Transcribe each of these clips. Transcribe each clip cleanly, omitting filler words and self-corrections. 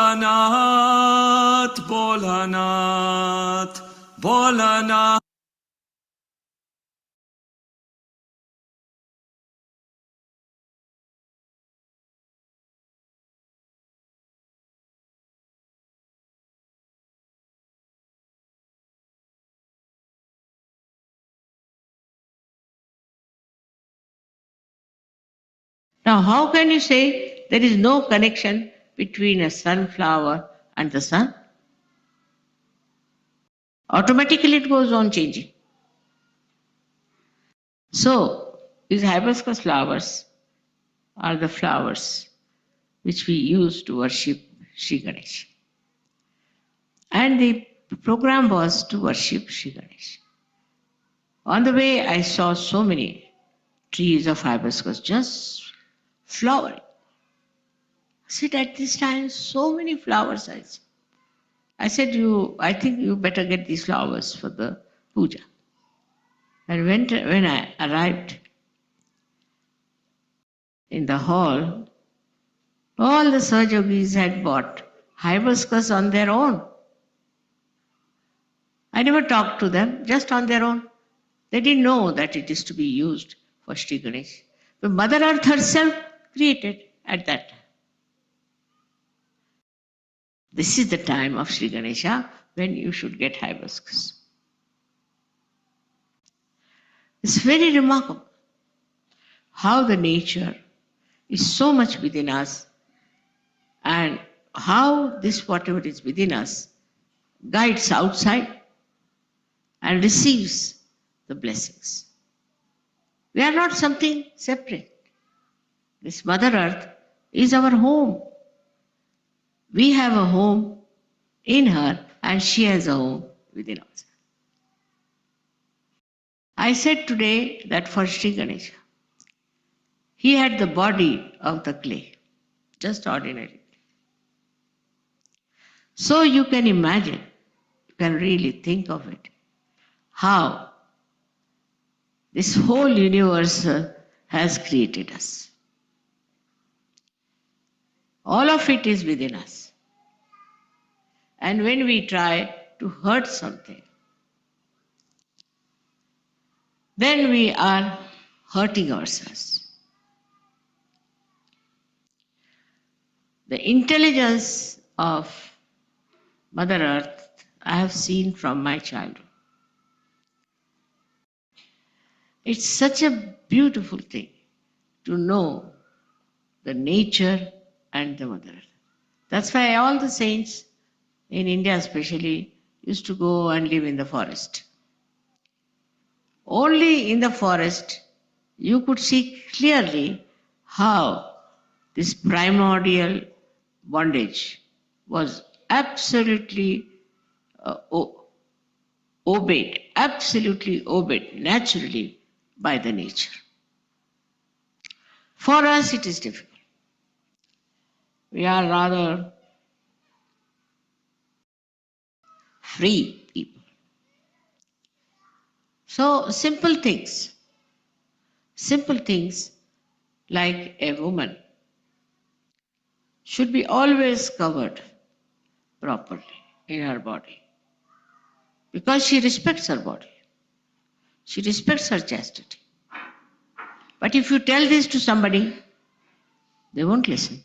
Bolanath, Bolanath, Bolanath. Now, how can you say there is no connection between a sunflower and the sun? Automatically it goes on changing. So, these hibiscus flowers are the flowers which we use to worship Shri Ganesh. And the program was to worship Shri Ganesh. On the way, I saw so many trees of hibiscus just flowering. I said, at this time, so many flowers I saw. I said, I think you better get these flowers for the puja. And when I arrived in the hall, all the Sahajogis had bought hibiscus on their own. I never talked to them, just on their own. They didn't know that it is to be used for Shri Ganesh. The Mother Earth herself created at that time. This is the time of Shri Ganesha when you should get hibiscus. It's very remarkable how the nature is so much within us and how this whatever is within us guides outside and receives the blessings. We are not something separate. This Mother Earth is our home. We have a home in her and she has a home within us. I said today that for Shri Ganesha, he had the body of the clay, just ordinary. So you can imagine, you can really think of it, how this whole universe has created us. All of it is within us. And when we try to hurt something, then we are hurting ourselves. The intelligence of Mother Earth I have seen from my childhood. It's such a beautiful thing to know the nature and the Mother Earth. That's why all the saints in India especially used to go and live in the forest. Only in the forest you could see clearly how this primordial bondage was absolutely absolutely obeyed naturally by the nature. For us, it is difficult. We are rather free people. So, simple things like a woman should be always covered properly in her body because she respects her body, she respects her chastity. But if you tell this to somebody, they won't listen.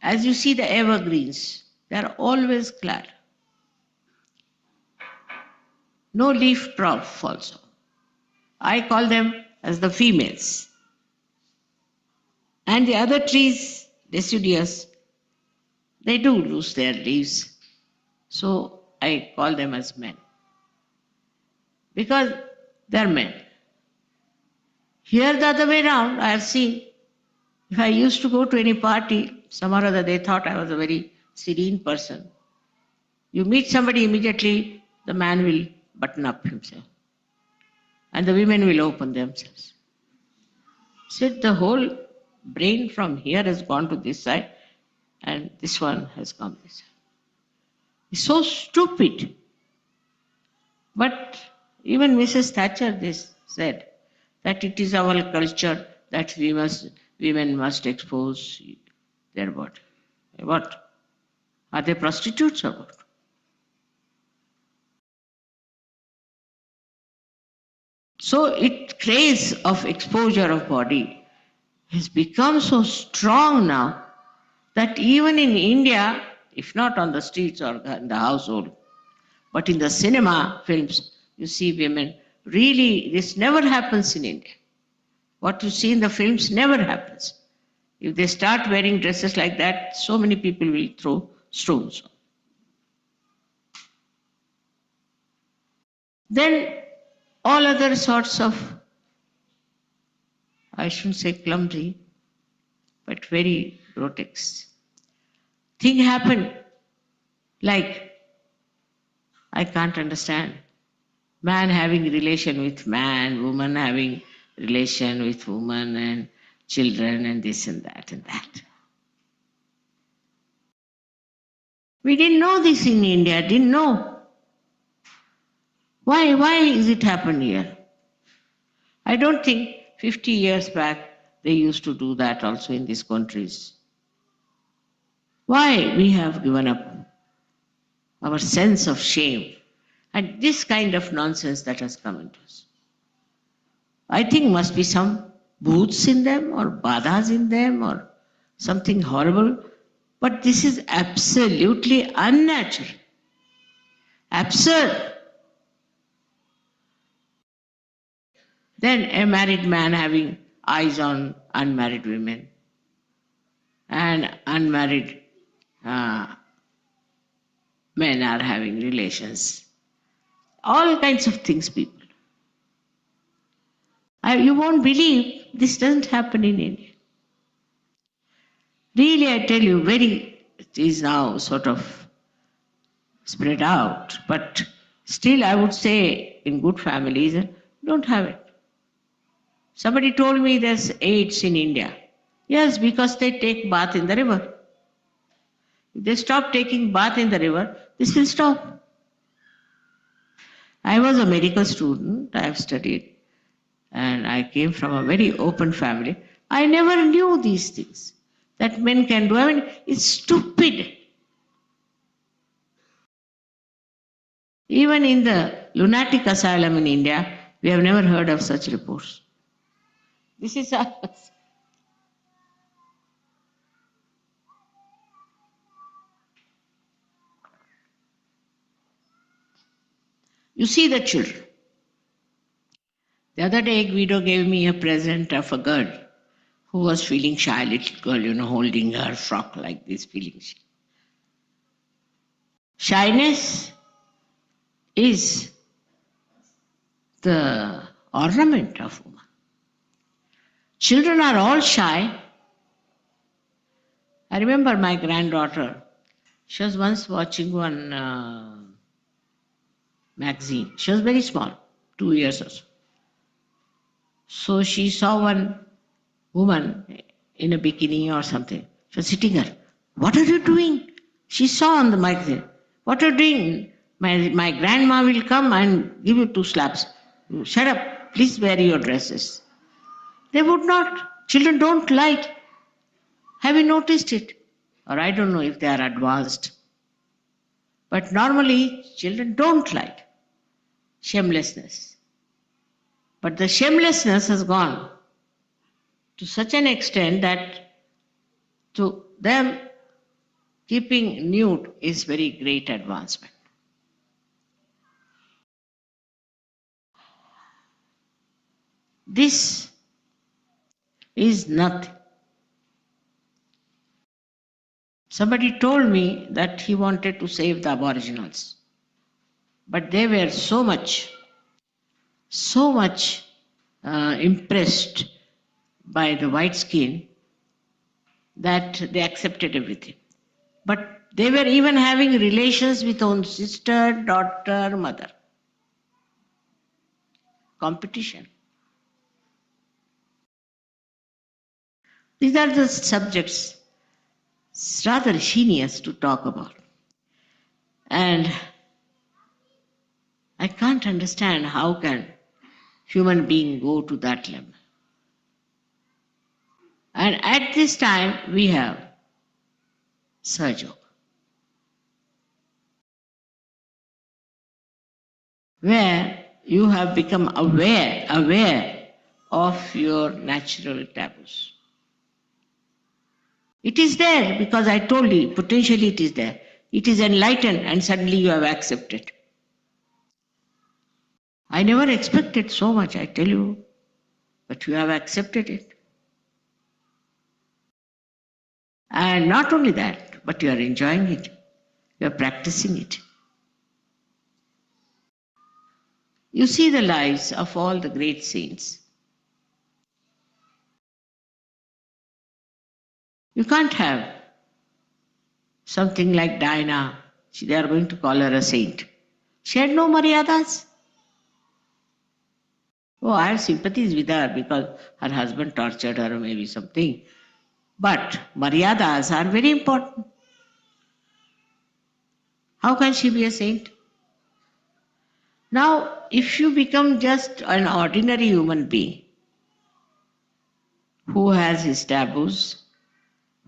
As you see the evergreens, they are always clad. No leaf drop falls off. I call them as the females. And the other trees, deciduous, they do lose their leaves. So I call them as men. Because they're men. Here the other way around, I have seen, if I used to go to any party, some or other they thought I was a very serene person. You meet somebody immediately, the man will button up himself. And the women will open themselves. So the whole brain from here has gone to this side and this one has come this side. It's so stupid. But even Mrs. Thatcher this said that it is our culture that women must expose their body. What? Are they prostitutes or what? So it craze of exposure of body has become so strong now that even in India, if not on the streets or in the household, but in the cinema films, you see women. Really, this never happens in India. What you see in the films never happens. If they start wearing dresses like that, so many people will throw stones. Then all other sorts of, I shouldn't say clumsy, but very grotesque thing happen. Like, I can't understand. Man having relation with man, woman having relation with woman and children and this and that and that. We didn't know this in India, didn't know. Why is it happen here? I don't think 50 years back they used to do that also in these countries. Why we have given up our sense of shame and this kind of nonsense that has come into us. I think must be some booths in them or badhas in them or something horrible. But this is absolutely unnatural. Absurd. Then a married man having eyes on unmarried women and unmarried men are having relations. All kinds of things, people. You won't believe this doesn't happen in India. Really, I tell you, it is now sort of spread out, but still I would say in good families, don't have it. Somebody told me there's AIDS in India. Yes, because they take bath in the river. If they stop taking bath in the river, this will stop. I was a medical student, I have studied, and I came from a very open family. I never knew these things that men can do. I mean, it's stupid. Even in the lunatic asylum in India, we have never heard of such reports. This is us. You see the children. The other day, Guido gave me a present of a girl who was feeling shy, little girl, holding her frock like this, feeling shy. Shyness is the ornament of woman. Children are all shy. I remember my granddaughter, she was once watching one magazine. She was very small, 2 years or so. So she saw one woman in a bikini or something. She was sitting there. What are you doing? She saw on the magazine. What are you doing? My grandma will come and give you 2 slaps. Shut up. Please wear your dresses. They would not. Children don't like. Have you noticed it? Or I don't know if they are advanced. But normally, children don't like shamelessness. But the shamelessness has gone to such an extent that to them, keeping nude is very great advancement. This is nothing. Somebody told me that he wanted to save the Aboriginals. But they were so much impressed by the white skin that they accepted everything. But they were even having relations with own sister, daughter, mother. Competition. These are the subjects. It's rather heinous to talk about. And I can't understand how can human being go to that level. And at this time we have Sahaja, where you have become aware of your natural taboos. It is there because I told you, potentially it is there. It is enlightened and suddenly you have accepted. I never expected so much, I tell you, but you have accepted it. And not only that, but you are enjoying it. You are practicing it. You see the lives of all the great saints. You can't have something like Diana. They are going to call her a saint. She had no maryadas. Oh, I have sympathies with her because her husband tortured her or maybe something. But maryadas are very important. How can she be a saint? Now, if you become just an ordinary human being who has his taboos,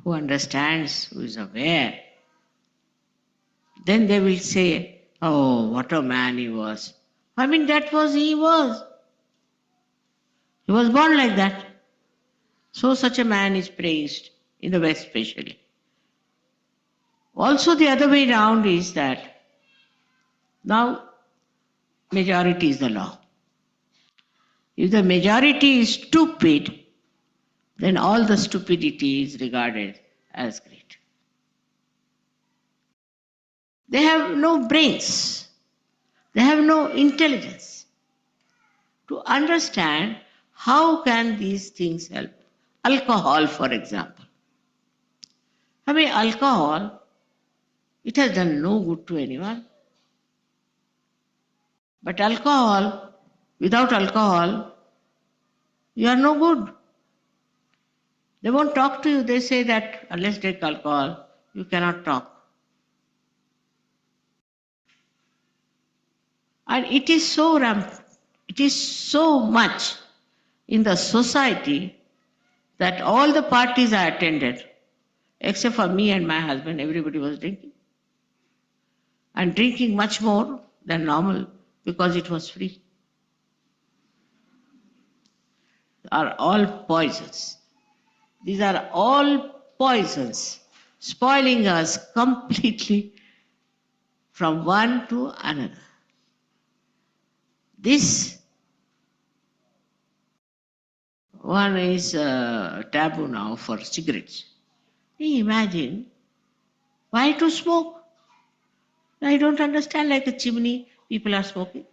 who understands, who is aware, then they will say, oh, what a man he was. I mean, that was he was. He was born like that. So such a man is praised, in the West especially. Also the other way round is that now majority is the law. If the majority is stupid, then all the stupidity is regarded as great. They have no brains. They have no intelligence to understand how can these things help. Alcohol, for example. I mean, alcohol, it has done no good to anyone. But alcohol, without alcohol, you are no good. They won't talk to you. They say that unless you take alcohol, you cannot talk. And it is so rampant, it is so much in the society that all the parties I attended, except for me and my husband, everybody was drinking. And drinking much more than normal because it was free. Are all poisons. These are all poisons, spoiling us completely from one to another. This one is taboo now for cigarettes. Imagine, why to smoke? I don't understand, like a chimney, people are smoking.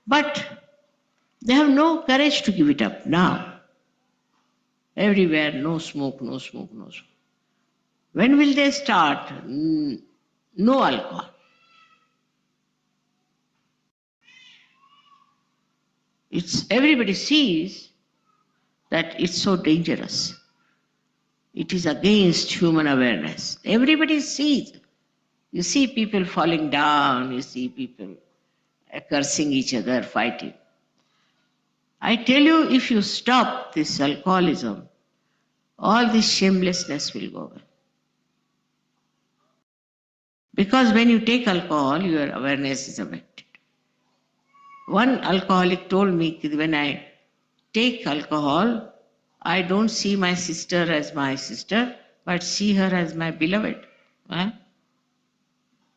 But they have no courage to give it up now. Everywhere, no smoke, no smoke, no smoke. When will they start? No alcohol. Everybody sees that it's so dangerous. It is against human awareness. Everybody sees. You see people falling down, you see people cursing each other, fighting. I tell you, if you stop this alcoholism, all this shamelessness will go away. Because when you take alcohol, your awareness is affected. One alcoholic told me that when I take alcohol, I don't see my sister as my sister, but see her as my beloved. Huh?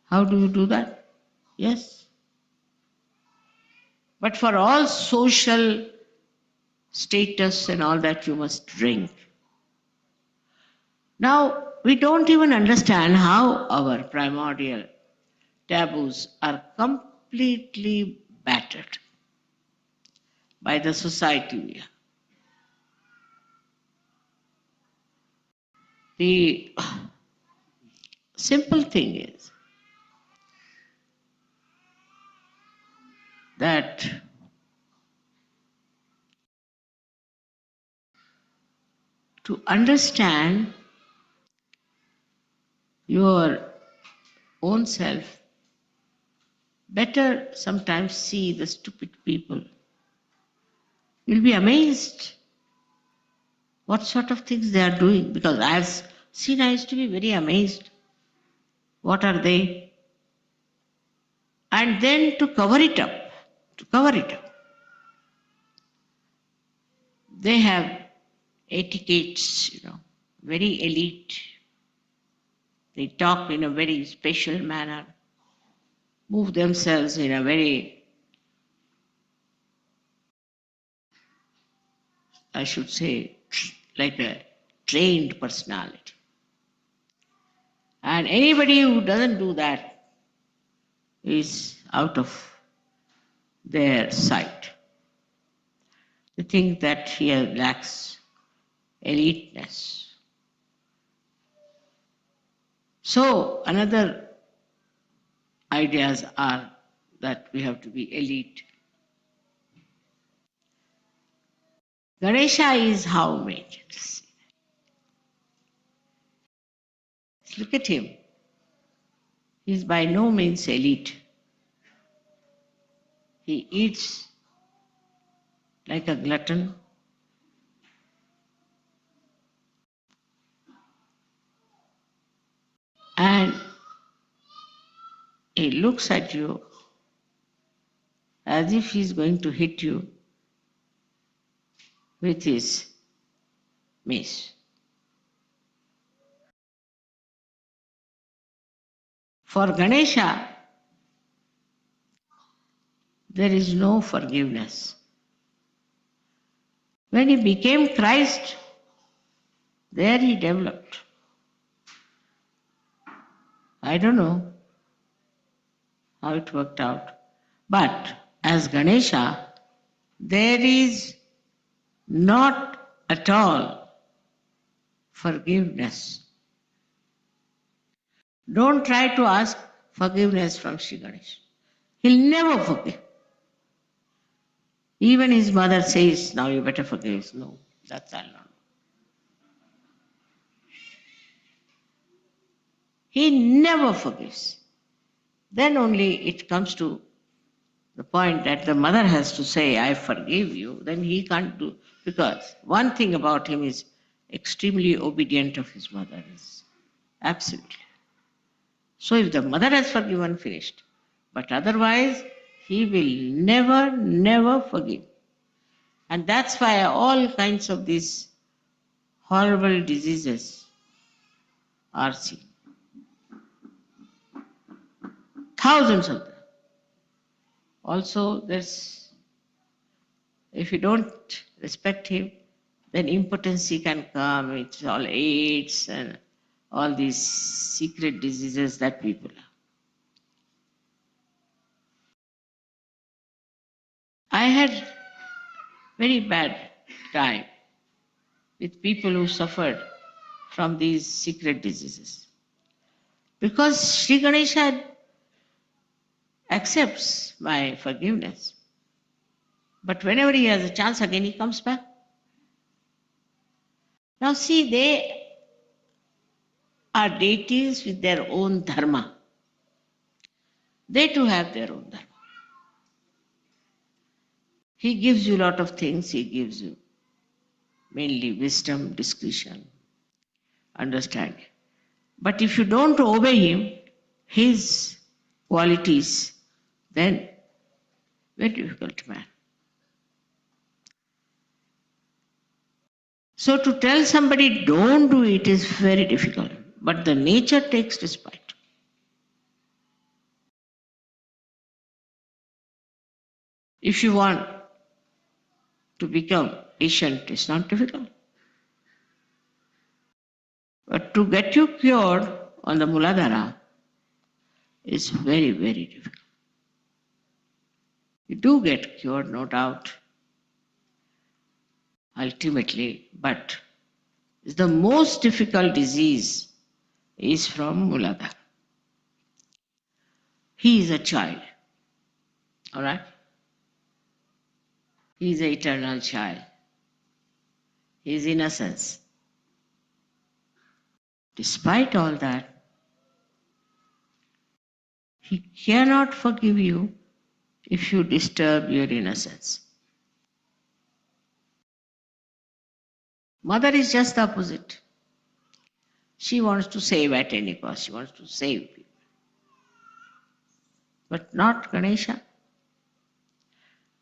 How do you do that? Yes. But for all social status and all that, you must drink. Now, we don't even understand how our primordial taboos are completely battered by the society we are. The simple thing is that to understand your own self, better sometimes see the stupid people. You'll be amazed what sort of things they are doing, because I used to be very amazed. What are they? And then to cover it up, they have etiquettes, very elite. They talk in a very special manner, move themselves in a very, I should say, like a trained personality. And anybody who doesn't do that is out of their sight. They think that he lacks eliteness. So another ideas are that we have to be elite. Ganesha is how made. Look at him. He is by no means elite. He eats like a glutton. And he looks at you as if he's going to hit you with his mace. For Ganesha, there is no forgiveness. When he became Christ, there he developed. I don't know how it worked out. But as Ganesha, there is not at all forgiveness. Don't try to ask forgiveness from Shri Ganesha. He'll never forgive. Even his mother says, now you better forgive. No, that's all not. He never forgives. Then only it comes to the point that the mother has to say, I forgive you. Then he can't do, because one thing about him is extremely obedient of his mother. Absolutely. So if the mother has forgiven, finished. But otherwise, he will never, never forgive. And that's why all kinds of these horrible diseases are seen. Thousands of them. Also, if you don't respect him, then impotency can come. It's all AIDS and all these secret diseases that people have. I had very bad time with people who suffered from these secret diseases. Because Sri Ganesha accepts my forgiveness. But whenever he has a chance again, he comes back. Now see, they are deities with their own dharma. They too have their own dharma. He gives you a lot of things. He gives you mainly wisdom, discretion, understanding. But if you don't obey him, his qualities, then very difficult man. So to tell somebody don't do it is very difficult. But the nature takes respite. If you want to become patient, it's not difficult. But to get you cured on the Muladhara is very, very difficult. You do get cured, no doubt, ultimately, but the most difficult disease is from Muladhara. He is a child, all right? He is an eternal child. His innocence. Despite all that, he cannot forgive you if you disturb your innocence. Mother is just the opposite. She wants to save at any cost. She wants to save people. But not Ganesha.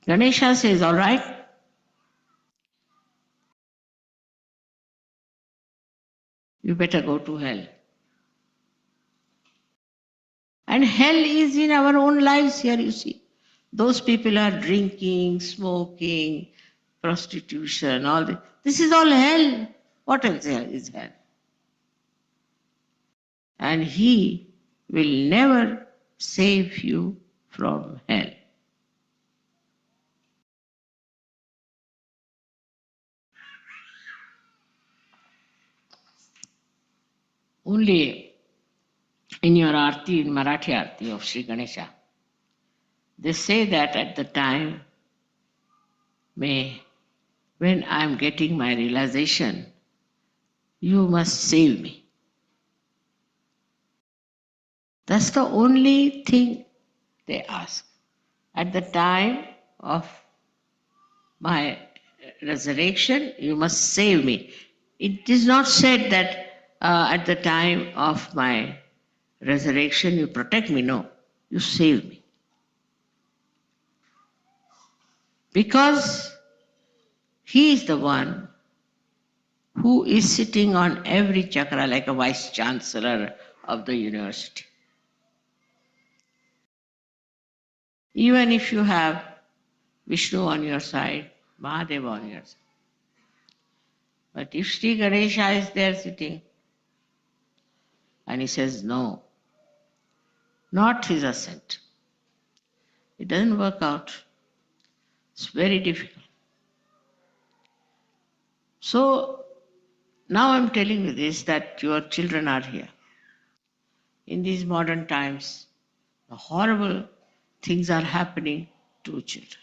Ganesha says, all right, you better go to hell. And hell is in our own lives here, you see. Those people are drinking, smoking, prostitution, all this. This is all hell. What else is hell? And he will never save you from hell. Only in your Aarti, in Marathi Aarti of Sri Ganesha, they say that at the time when I am getting my realization, you must save me. That's the only thing they ask. At the time of my resurrection, you must save me. It is not said that at the time of my resurrection you protect me. No, you save me. Because he is the one who is sitting on every chakra like a vice chancellor of the university. Even if you have Vishnu on your side, Mahadeva on your side. But if Sri Ganesha is there sitting, and he says, no, not his ascent. It doesn't work out. It's very difficult. So now I'm telling you this, that your children are here. In these modern times, horrible things are happening to children.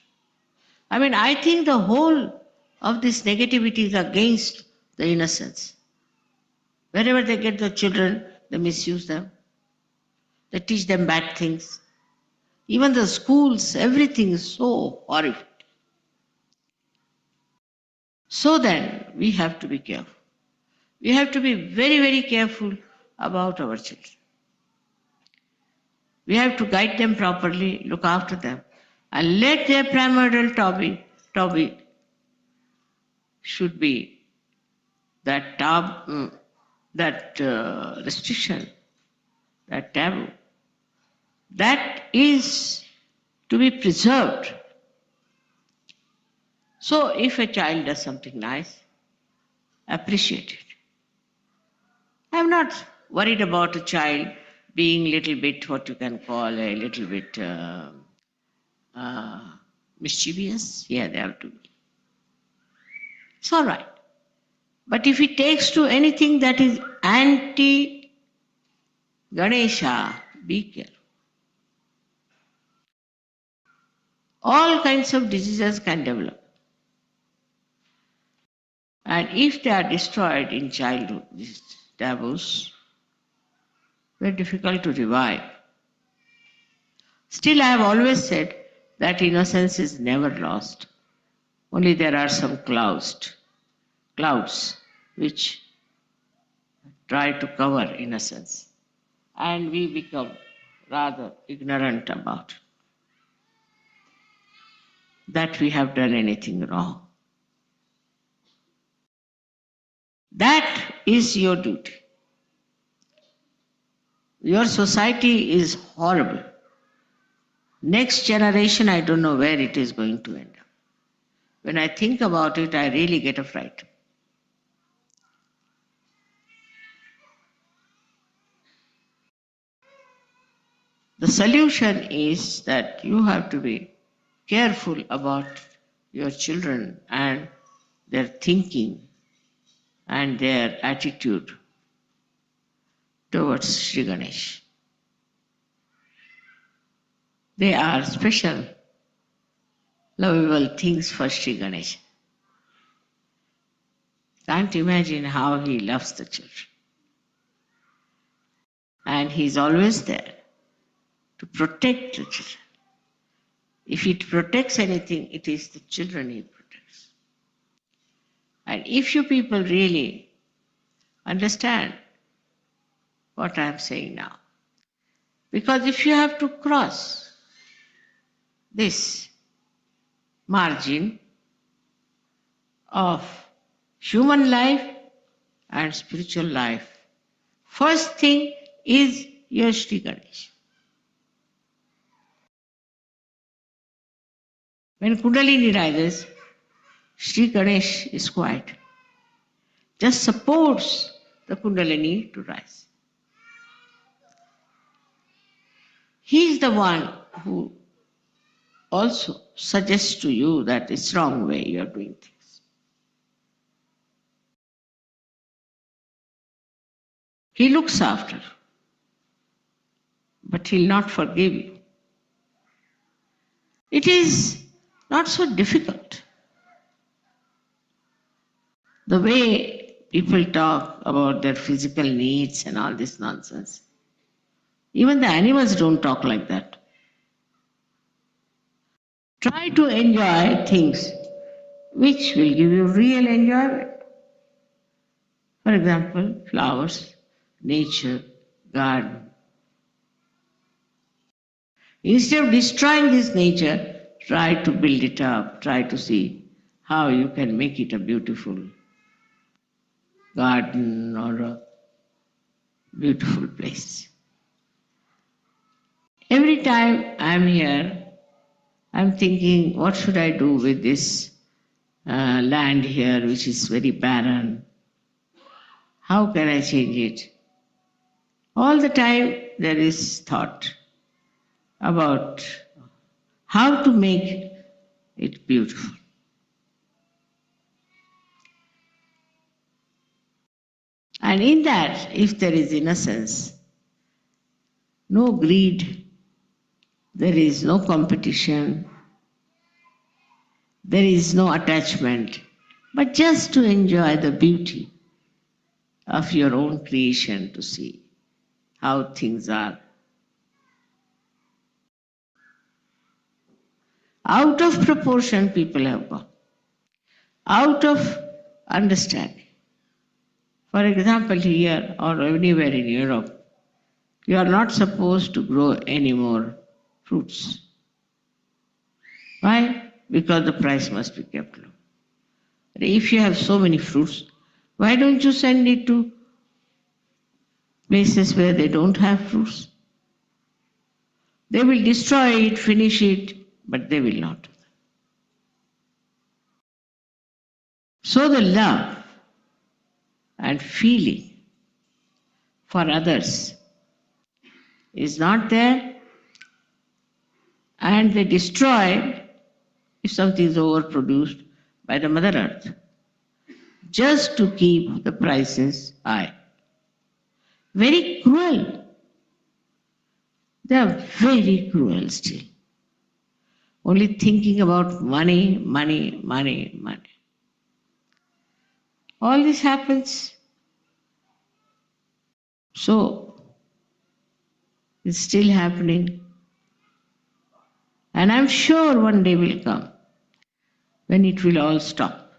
I mean, I think the whole of this negativity is against the innocence. Wherever they get the children, they misuse them. They teach them bad things. Even the schools, everything is so horrific. So then, we have to be careful. We have to be very, very careful about our children. We have to guide them properly, look after them, and let their primordial Toby should be that restriction, that taboo. That is to be preserved. So if a child does something nice, appreciate it. I'm not worried about a child being little bit what you can call a little bit uh, mischievous. Yeah, they have to be. It's all right. But if it takes to anything that is anti Ganesha, be careful. All kinds of diseases can develop. And if they are destroyed in childhood, these taboos, very difficult to revive. Still, I have always said that innocence is never lost. Only there are some clouds which try to cover innocence. And we become rather ignorant about it, that we have done anything wrong. That is your duty. Your society is horrible. Next generation, I don't know where it is going to end up. When I think about it, I really get a fright. The solution is that you have to be careful about your children and their thinking and their attitude towards Shri Ganesh. They are special, lovable things for Shri Ganesh. Can't imagine how he loves the children. And he is always there to protect the children. If it protects anything, it is the children he protects. And if you people really understand what I am saying now, because if you have to cross this margin of human life and spiritual life, first thing is your Shri Ganesh. When Kundalini rises, Shri Ganesh is quiet, just supports the Kundalini to rise. He is the one who also suggests to you that it's wrong way you are doing things. He looks after, but he'll not forgive you. It is not so difficult. The way people talk about their physical needs and all this nonsense. Even the animals don't talk like that. Try to enjoy things which will give you real enjoyment. For example, flowers, nature, garden. Instead of destroying this nature, try to build it up, try to see how you can make it a beautiful garden or a beautiful place. Every time I'm here, I'm thinking, what should I do with this land here, which is very barren? How can I change it? All the time there is thought about how to make it beautiful. And in that, if there is innocence, no greed, there is no competition, there is no attachment, but just to enjoy the beauty of your own creation, to see how things are. Out of proportion, people have gone. Out of understanding. For example, here or anywhere in Europe, you are not supposed to grow any more fruits. Why? Because the price must be kept low. If you have so many fruits, why don't you send it to places where they don't have fruits? They will destroy it, finish it, but they will not. So the love and feeling for others is not there, and they destroy if something is overproduced by the Mother Earth just to keep the prices high. Very cruel. They are very cruel still. Only thinking about money, money, money, money. All this happens. So, it's still happening. And I'm sure one day will come when it will all stop.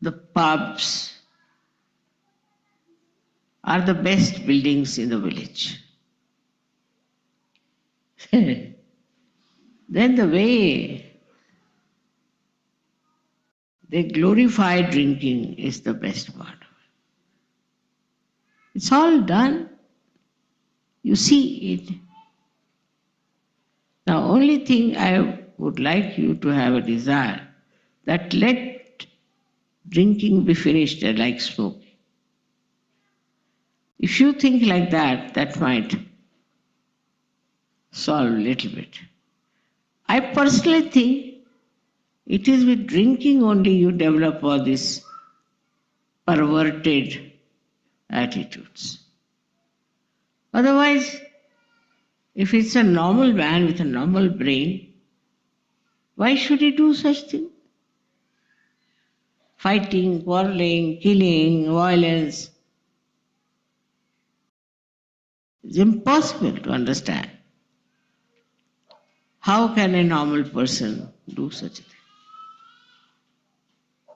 The pubs are the best buildings in the village. Then the way they glorify drinking is the best part. It's all done. You see it. Now, only thing I would like you to have a desire that let drinking be finished like smoke. If you think like that, that might solve a little bit. I personally think it is with drinking only you develop all these perverted attitudes. Otherwise, if it's a normal man with a normal brain, why should he do such thing? Fighting, quarreling, killing, violence. It's impossible to understand. How can a normal person do such a thing?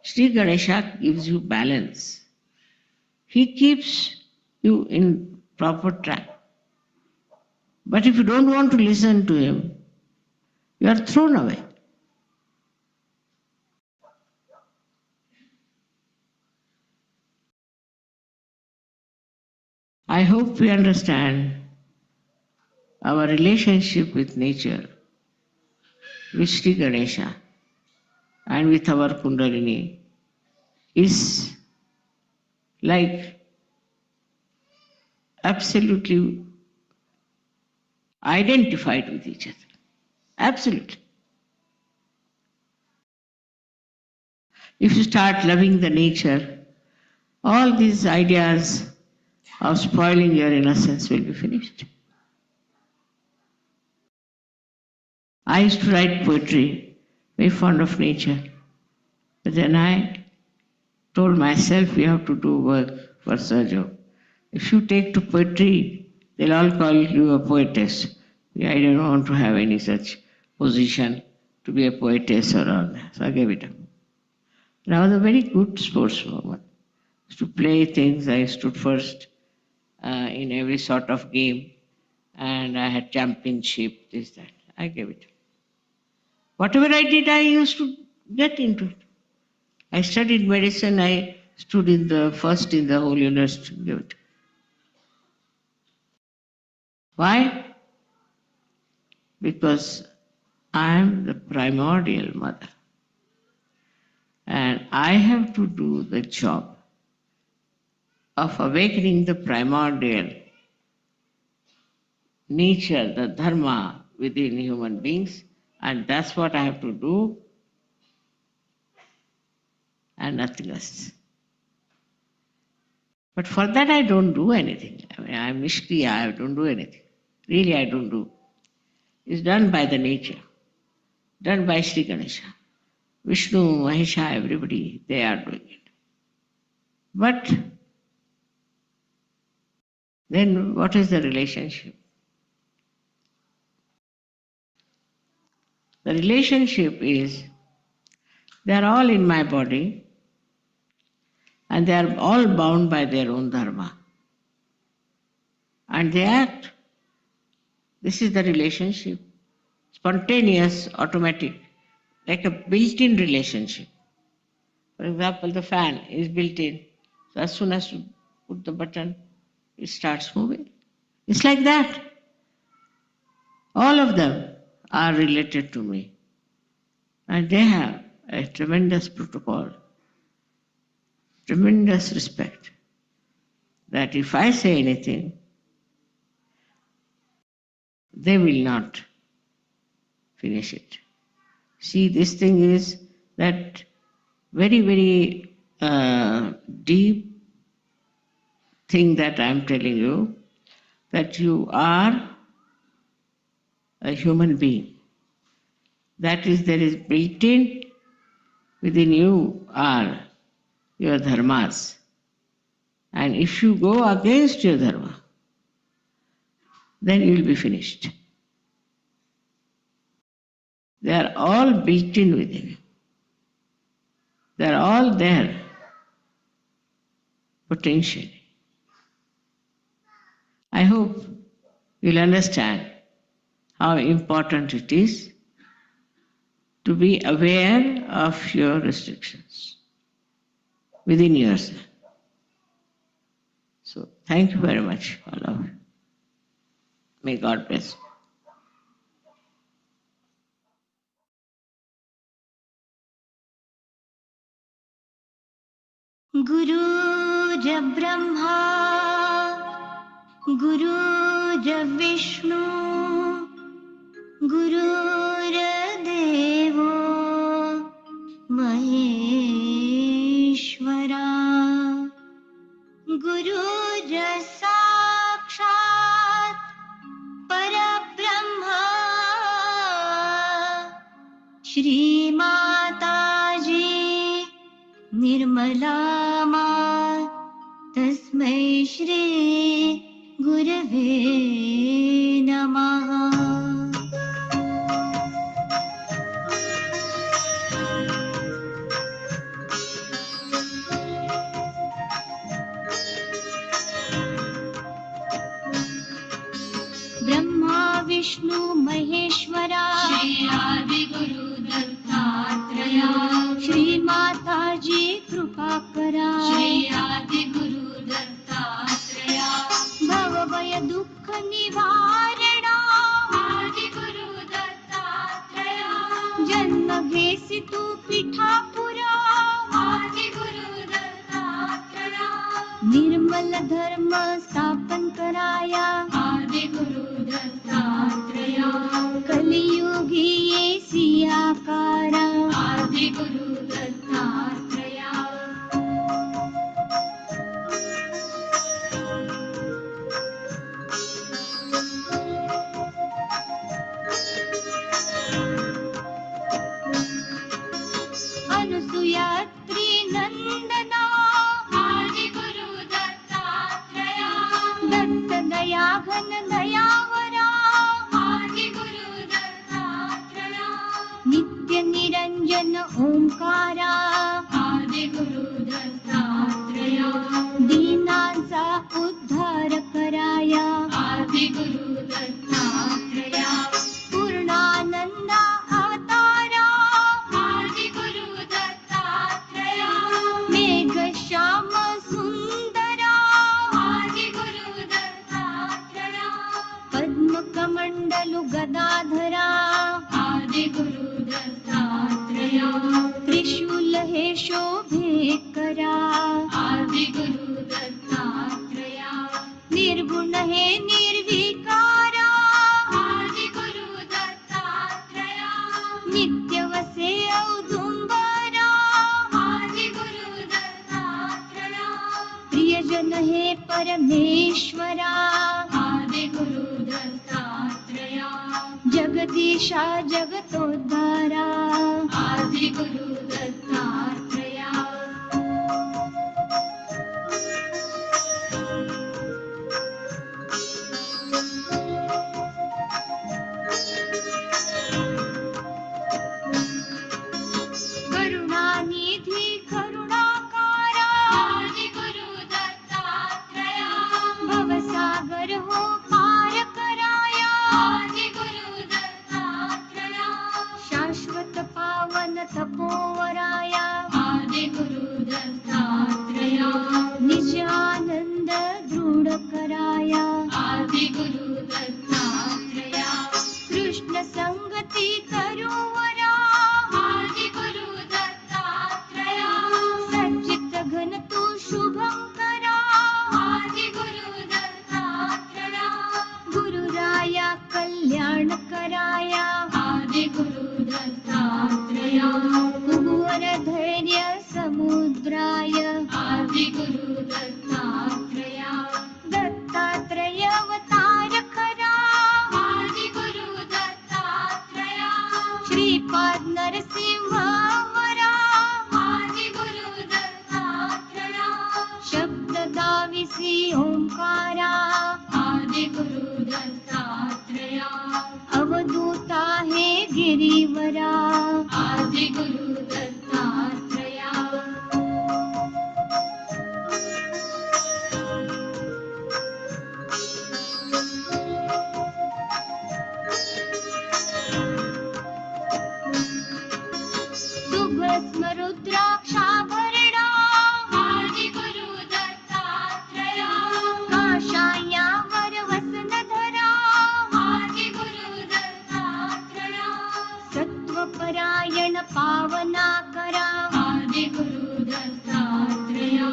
Shri Ganesha gives you balance. He keeps you in proper track. But if you don't want to listen to him, you are thrown away. I hope we understand our relationship with nature, with Shri Ganesha, and with our Kundalini is like absolutely identified with each other. Absolutely. If you start loving the nature, all these ideas of spoiling your innocence will be finished. I used to write poetry, very fond of nature. But then I told myself, you have to do work for Sahaja. If you take to poetry, they'll all call you a poetess. I don't want to have any such position to be a poetess or all that. So I gave it up. And I was a very good sportswoman. To play things, I stood first in every sort of game, and I had championship, this, that. I gave it. Whatever I did, I used to get into it. I studied medicine, I stood in the first in the whole university. Give it. Why? Because I am the primordial mother. And I have to do the job of awakening the primordial nature, the dharma within human beings, and that's what I have to do, and nothing else. But for that I don't do anything. I mean, I'm Nishkriya, I don't do anything. Really I don't do. It's done by the nature, done by Shri Ganesha. Vishnu, Mahesha, everybody, they are doing it. But then what is the relationship? The relationship is they are all in my body and they are all bound by their own dharma. And they act. This is the relationship. Spontaneous, automatic, like a built-in relationship. For example, the fan is built in. So as soon as you put the button, it starts moving. It's like that. All of them are related to me. And they have a tremendous protocol, tremendous respect, that if I say anything, they will not finish it. See, this thing is that very, very deep thing that I am telling you, that you are a human being. That is, there is built in within you are your dharmas. And if you go against your dharma, then you will be finished. They are all built in within you. They are all there potentially. I hope you'll understand how important it is to be aware of your restrictions within yourself. So thank you very much, all of you. May God bless you. गुरुर्ब्रह्मा गुरुर्विष्णु गुरुर्देवो महेश्वरा गुरुर्साक्षात् परब्रह्मा श्री माताजी निर्मला मां तस्मै श्री गुरवे नमः। ब्रह्मा विष्णु महेश्वरा श्री आदि गुरु दत्तात्रेया श्री माताजी कृपा करा श्री आदि गुरु दत्तात्रेया भव भय दुःख निवारणा आदि गुरु दत्तात्रेया जन्म घेसी तू पिठापुरा आदि गुरु दत्तात्रेया निर्मल धर्म स्थापन कराया आदि गुरु दत्तात्रेया कलियुगी येसी आकारा आदि गुरु दत्तात्रेया अनुसुया त्रिनंदना आदि गुरु दत्तात्रेया दत्त दया घन दयावरा आदि गुरु दत्तात्रेया नित्य निरंजन ओंकारा आदि गुरु दत्तात्रेया दीनांचा उद्धार कराया आदि गुरु दत्तात्रेया पूर्णानंदा अवतारा आदि गुरु दत्तात्रेया मेघ श्याम सुंदरा आदि गुरु दत्तात्रेया पद्म कमंडलु गदाधरा आदि गुरु दत्तात्रेया त्रिशूल हे शोभे करा आदि गुरु दत्तात्रेया निर्गुण हे निर्विकारा आदि गुरु दत्तात्रेया नित्य वसे औदुंबरा आदि गुरु दत्तात्रेया प्रियजन हे परमेश्वरा आदि गुरु दत्तात्रेया जगदीशा जगतोद्धारा आदि गुरु दत्तात्रेया करुणानिधि करुणाकारा आदि गुरु दत्तात्रेया भवसागर हो पार कराया आदि गुरु दत्तात्रेया शाश्वत पावन तपोवराया आदि गुरु दत्तात्रेया निज आनंद दृढ कराया आदि गुरु दत्तात्रेया कृष्ण संगती करुवरा श्री ओंकारा आदि गुरु दत्तात्रेया अवधूता है गिरिवरा आदि गुरु दत्तात्रेया सुभस्म रुद्राक्षाभरणा आदि गुरु दत्तात्रेया काषायावर वसनधरा आदि गुरु दत्तात्रेया सत्वपरायण पावनाकरा आदि गुरु दत्तात्रेया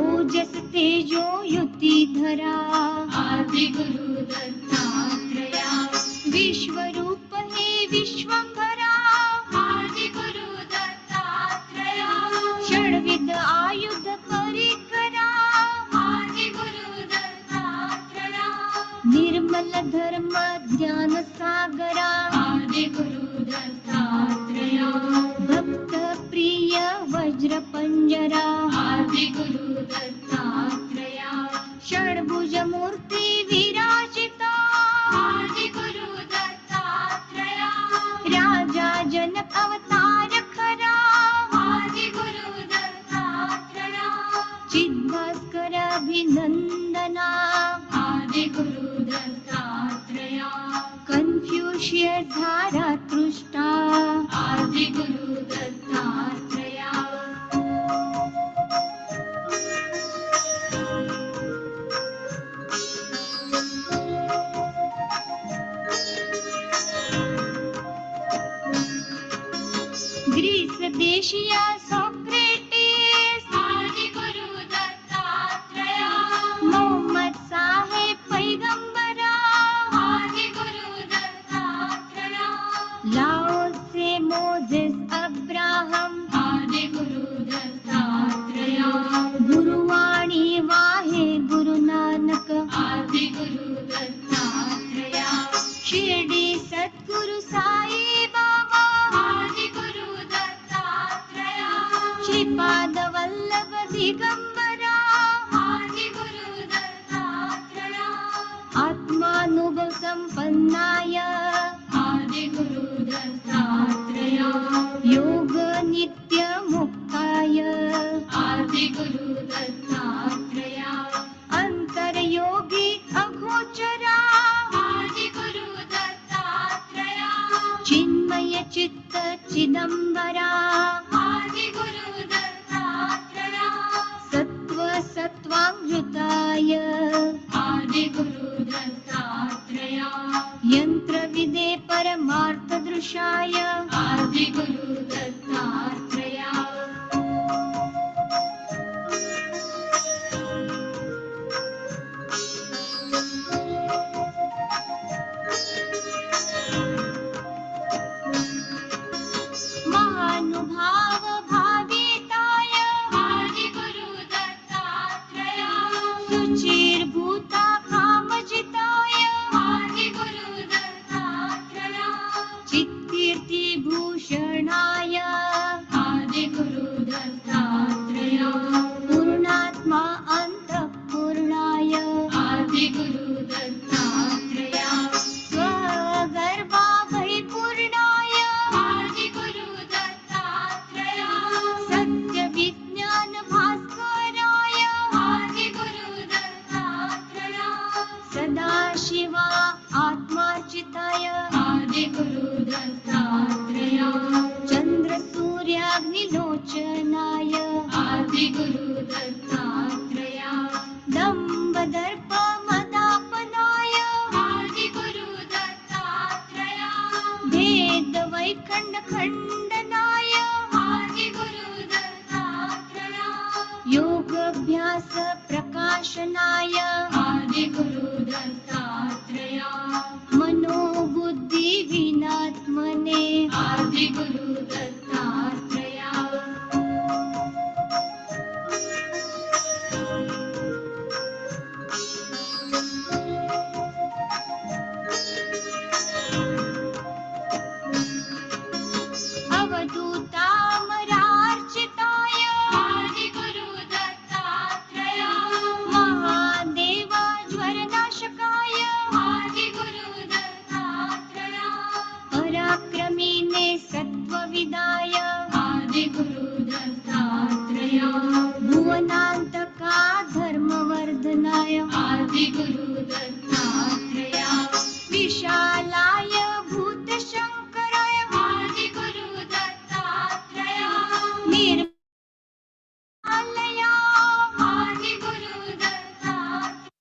ओजस तेजो युतिधरा आदि गुरु दत्तात्रेया विश्वरूप हे विश्वंभरा आदि गुरु दत्तात्रेया षड्विध आयुध परिकरा आदि गुरु दत्तात्रेया निर्मल धर्म ज्ञान सागरा आदि गुरु दत्तात्रेया भक्त प्रिय वज्र पंजरा आदि गुरु दत्तात्रेया षड्भुज मूर्ति विराजिता आदि गुरु दत्तात्रेया राजा जनक अवतार खरा आदि गुरु दत्तात्रेया चिद्भास्कर अभिनंदना आदि गुरु दत्तात्रेया कन्फ्यूशियस धारा तृष्टा आदि गुरु दत्तात्रेया ग्रीस देशीय सोक्रेटिस आदि गुरु दत्तात्रेया मोहम्मद साहेब पैगंबरा आदि गुरु दत्तात्रेया लाओ से मोजेस अब्राहम आदि गुरु दत्तात्रेया गुरुवाणी वाहे गुरु नानक आदि गुरु दत्तात्रेया शिरडी सद्गुरु साई बाबा आदि गुरु दत्तात्रेया श्रीपाद वल्लभ दिगंबरा आदि गुरु दत्तात्रेया आत्मानुभव संपन्नाय आदि गुरु दत्तात्रेया योग नित्य मुक्ताय आदि गुरु दत्तात्रेया अंतर्योगी अगोचरा आदि गुरु दत्तात्रेया चिन्मय चित्त चिदंबरा आदि गुरु दत्तात्रेया सत्व सत्वांगृताय आदि गुरु दत्तात्रेया यंत्र विदे परमार्थ दृशाय आदि गुरु दत्तात्रेया महानुभाव भाविताय आदि गुरु दत्तात्रेया सुचिर्भूता कामजिताय आदि गुरु दत्तात्रेया चित्कीर्ति भूषणाय आदि गुरु दत्तात्रेया पूर्णात्मा अंतःपूर्णाय आदि गुरु दत्तात्रेया स्वगर्भा परिपूर्णाय आदि गुरु दत्तात्रेया सत्य विज्ञान भास्कराय आदि गुरु दत्तात्रेया सदाशिवा आत्मार्चिताय आदि गुरु दत्तात्रेया चंद्र सूर्याग्निलोचनाय आदि गुरु दत्तात्रेया दंभ दर्प मदापनाय आदि गुरु दत्तात्रेया भेद वैखंड खंडनाय आदि गुरु दत्तात्रेया योगाभ्यास प्रकाशनाय आदि गुरु दत्तात्रेया मनोबुद्धि विनात्मने आदि गुरु दत्तात्रेया अवधूतामरार्चिताय आदि गुरु दत्तात्रेया आदिगुरु दत्तात्रेया विशालाय भूतशङ्कराय आदिगुरु दत्तात्रेया निर्मलाय आदिगुरु दत्तात्रेया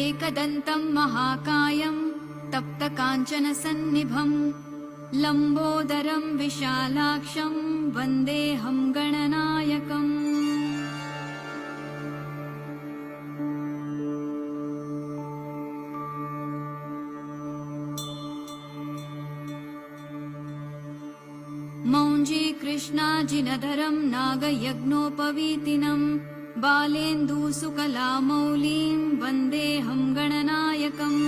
एकदन्तं महाकायं तप्तकाञ्चनसन्निभं लम्बोदरं विशालाक्षं वन्देऽहं गणनायकम् मौञ्जी कृष्णाजिनधरं नागयज्ञोपवीतिनं बालेन्दुसुकलामौलिं वन्देऽहं गणनायकम्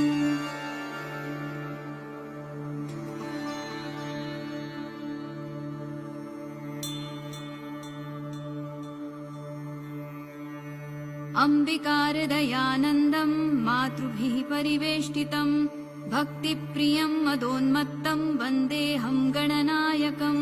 अम्बिकारदयानन्दं मातृभिः परिवेष्टितं भक्तिप्रियं मदोन्मत्तं वन्देऽहं गणनायकम्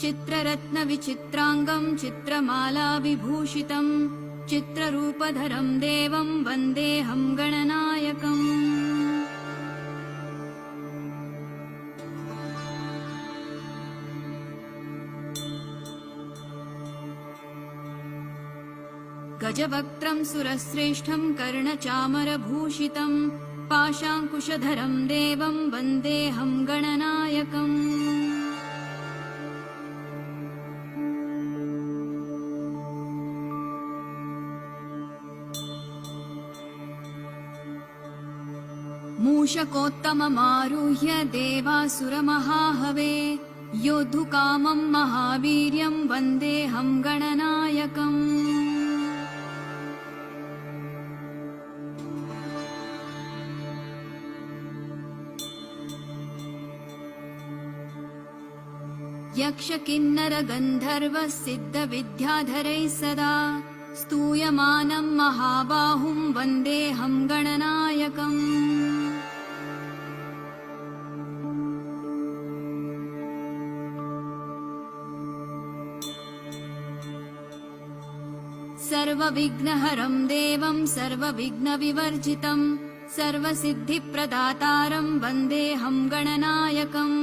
चित्ररत्नविचित्राङ्गं चित्रमालाविभूषितं चित्ररूपधरं देवं वन्देऽहं गणनायकम् गजवक्त्रं सुरश्रेष्ठं कर्णचामरभूषितं पाशाङ्कुशधरं देवं वन्देऽहं गणनायकम् मूषकोत्तममारुह्य देवासुरमहाहवे योद्धुकामं महावीर्यं वन्देऽहं गणनायकम् यक्षकिन्नरगन्धर्वसिद्धविद्याधरैः सदा स्तूयमानं महाबाहुं वन्देऽहं गणनायकम् सर्वविघ्नहरं देवं सर्वविघ्नविवर्जितं सर्वसिद्धिप्रदातारं वन्देऽहं गणनायकम्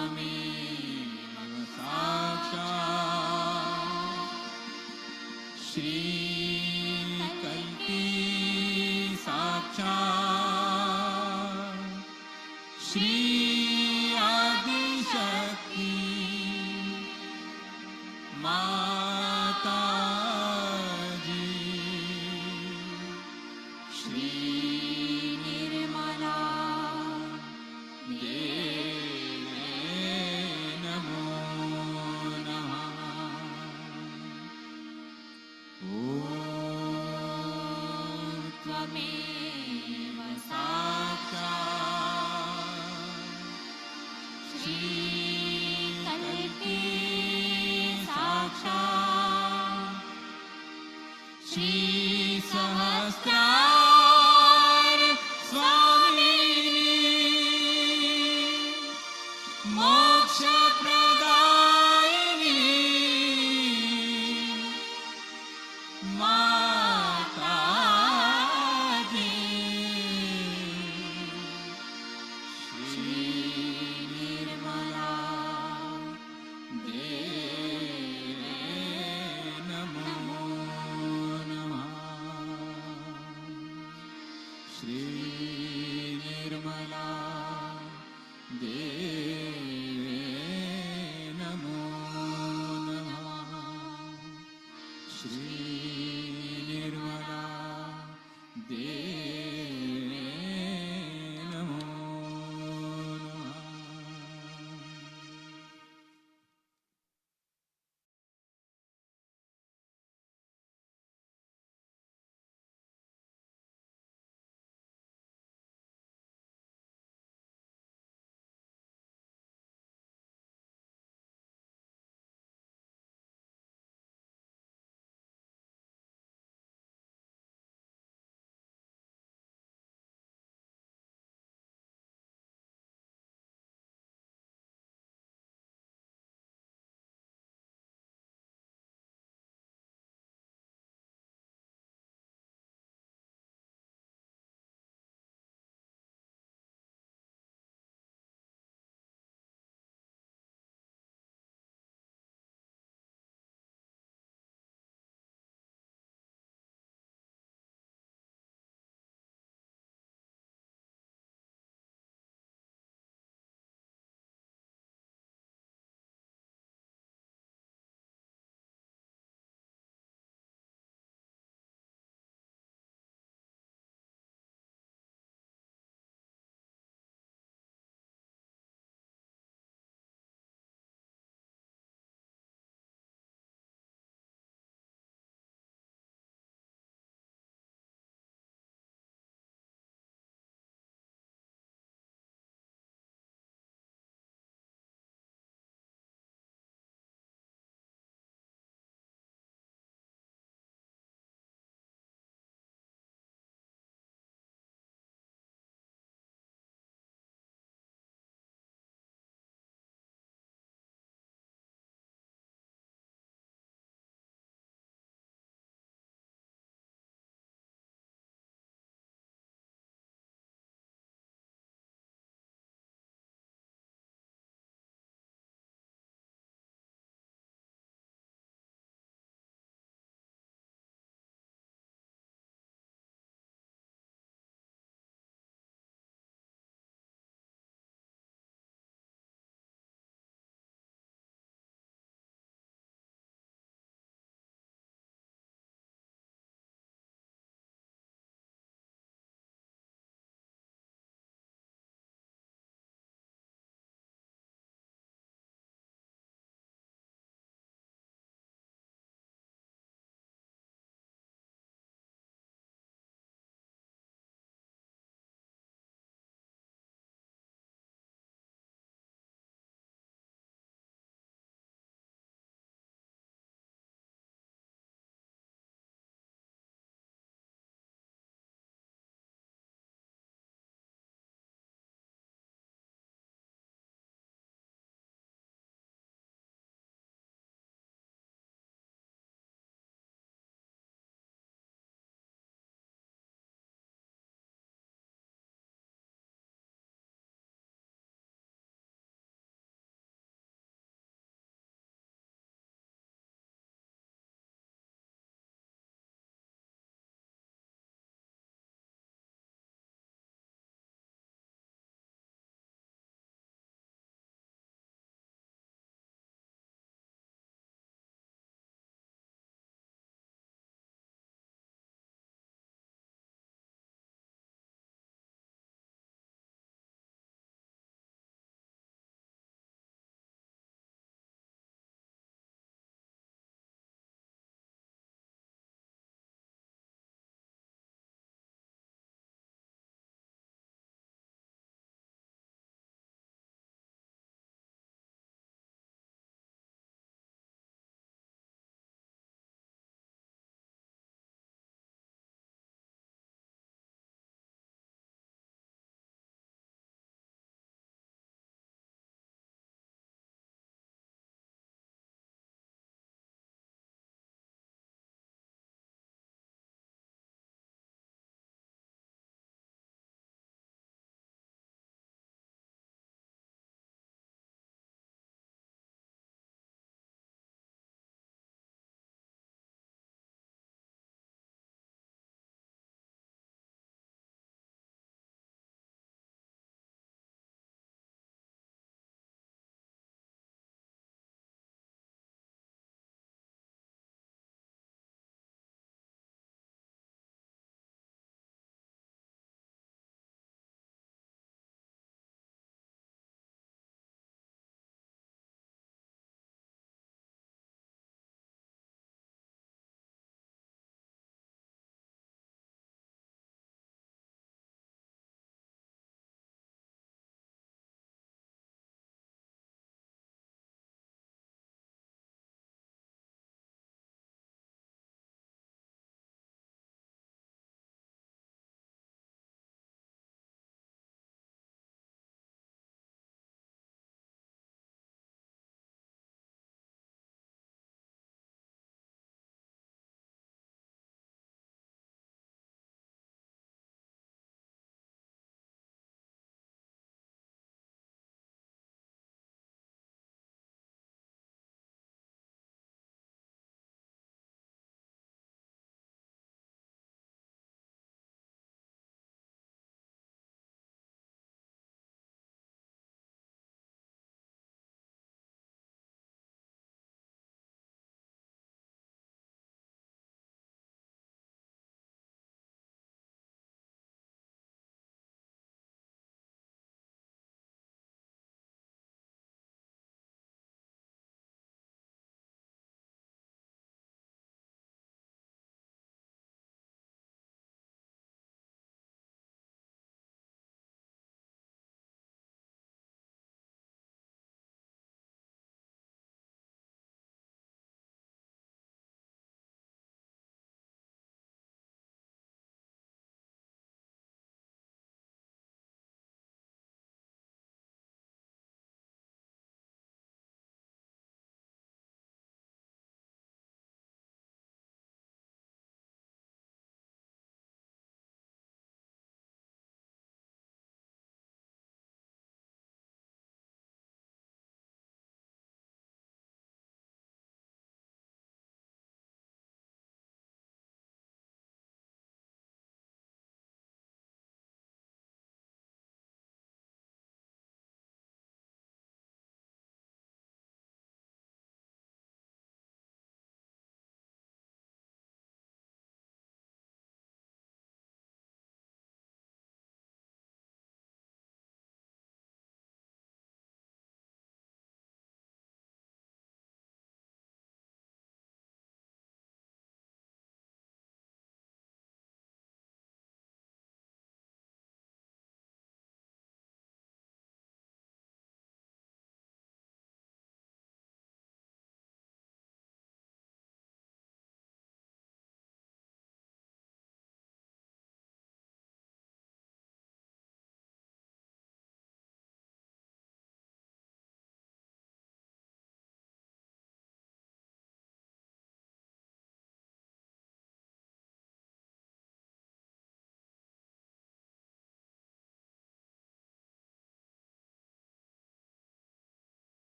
त्वमेव साक्षात् श्रीकल्की साक्षात् श्री आदिशक्ति माताजी श्री निर्मला देवे नमो नमः। ॐ त्वमेव साक्षात् श्रीकल्की साक्षात् श्री सहस्रार स्वामिनी मोक्षप्रदायिनी माताजी श्री निर्मला देवे नमो नमः। श्री